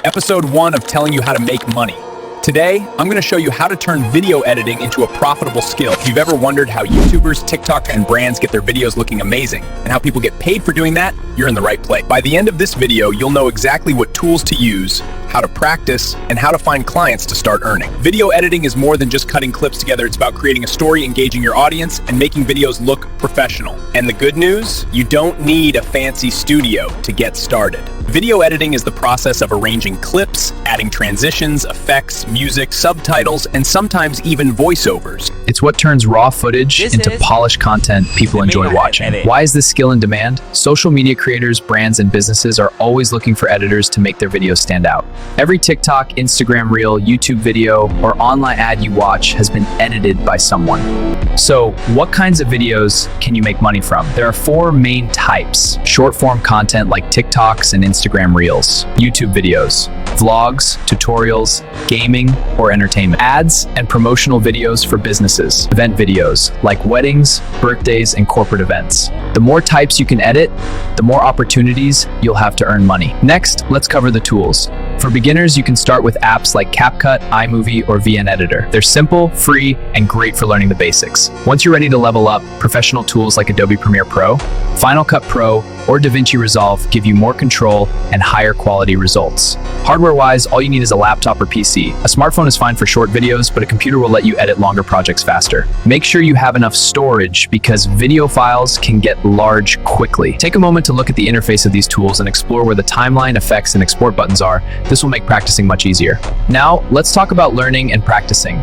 Episode 1 of telling you how to make money. Today, I'm going to show you how to turn video editing into a profitable skill. If you've ever wondered how YouTubers, TikTok, and brands get their videos looking amazing, and how people get paid for doing that, you're in the right place. By the end of this video, you'll know exactly what tools to use, how to practice, and how to find clients to start earning. Video editing is more than just cutting clips together. It's about creating a story, engaging your audience, and making videos look professional. And the good news? You don't need a fancy studio to get started. Video editing is the process of arranging clips, adding transitions, effects, music, subtitles, and sometimes even voiceovers. It's what turns raw footage into polished content people enjoy watching. Why is this skill in demand? Social media creators, brands, and businesses are always looking for editors to make their videos stand out. Every TikTok, Instagram reel, YouTube video, or online ad you watch has been edited by someone. So, what kinds of videos can you make money from? There are 4 main types: short-form content like TikToks and Instagram reels, YouTube videos, vlogs, tutorials, gaming, or entertainment, ads and promotional videos for businesses, event videos like weddings, birthdays, and corporate events. The more types you can edit, the more opportunities you'll have to earn money. Next, let's cover the tools. For beginners, you can start with apps like CapCut, iMovie, or VN Editor. They're simple, free, and great for learning the basics. Once you're ready to level up, professional tools like Adobe Premiere Pro, Final Cut Pro, or DaVinci Resolve give you more control and higher quality results. Hardware-wise, all you need is a laptop or PC. A smartphone is fine for short videos, but a computer will let you edit longer projects faster. Make sure you have enough storage because video files can get large quickly. Take a moment to look at the interface of these tools and explore where the timeline, effects, and export buttons are. This will make practicing much easier. Now, let's talk about learning and practicing.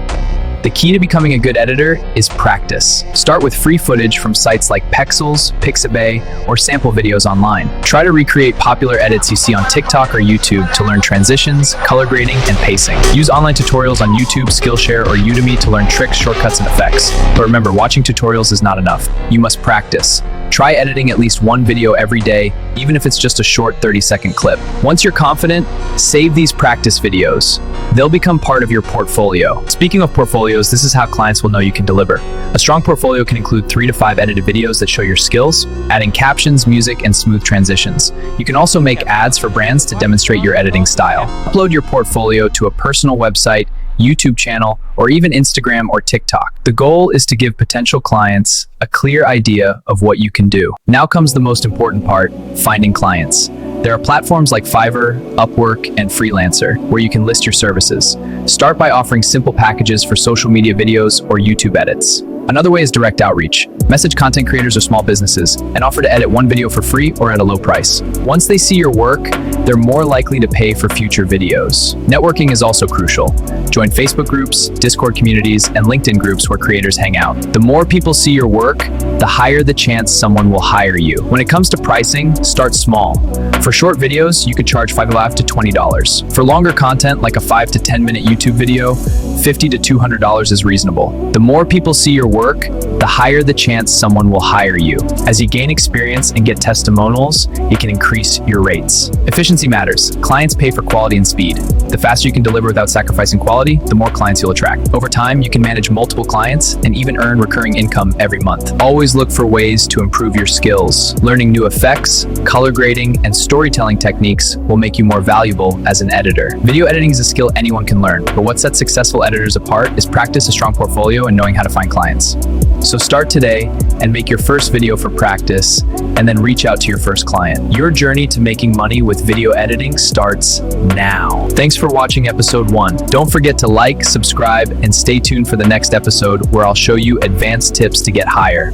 The key to becoming a good editor is practice. Start with free footage from sites like Pexels, Pixabay, or sample videos online. Try to recreate popular edits you see on TikTok or YouTube to learn transitions, color grading, and pacing. Use online tutorials on YouTube, Skillshare, or Udemy to learn tricks, shortcuts, and effects. But remember, watching tutorials is not enough. You must practice. Try editing at least one video every day, even if it's just a short 30-second clip. Once you're confident, save these practice videos. They'll become part of your portfolio. Speaking of portfolios, this is how clients will know you can deliver. A strong portfolio can include 3 to 5 edited videos that show your skills, adding captions, music, and smooth transitions. You can also make ads for brands to demonstrate your editing style. Upload your portfolio to a personal website, YouTube channel, or even Instagram or TikTok. The goal is to give potential clients a clear idea of what you can do. Now comes the most important part, finding clients. There are platforms like Fiverr, Upwork, and Freelancer where you can list your services. Start by offering simple packages for social media videos or YouTube edits. Another way is direct outreach. Message content creators or small businesses and offer to edit one video for free or at a low price. Once they see your work, they're more likely to pay for future videos. Networking is also crucial. Join Facebook groups, Discord communities, and LinkedIn groups where creators hang out. The more people see your work, the higher the chance someone will hire you. When it comes to pricing, start small. For short videos, you could charge $5 to $20. For longer content, like a 5 to 10-minute YouTube video, $50 to $200 is reasonable. The more people see your work, the higher the chance someone will hire you. As you gain experience and get testimonials, it can increase your rates. Efficiency matters. Clients pay for quality and speed. The faster you can deliver without sacrificing quality, the more clients you'll attract. Over time, you can manage multiple clients and even earn recurring income every month. Always look for ways to improve your skills. Learning new effects, color grading, and storytelling techniques will make you more valuable as an editor. Video editing is a skill anyone can learn, but what sets successful editors apart is practice, a strong portfolio, and knowing how to find clients. So start today and make your first video for practice, and then reach out to your first client. Your journey to making money with video editing starts now. Thanks for watching episode 1. Don't forget to like, subscribe, and stay tuned for the next episode where I'll show you advanced tips to get higher.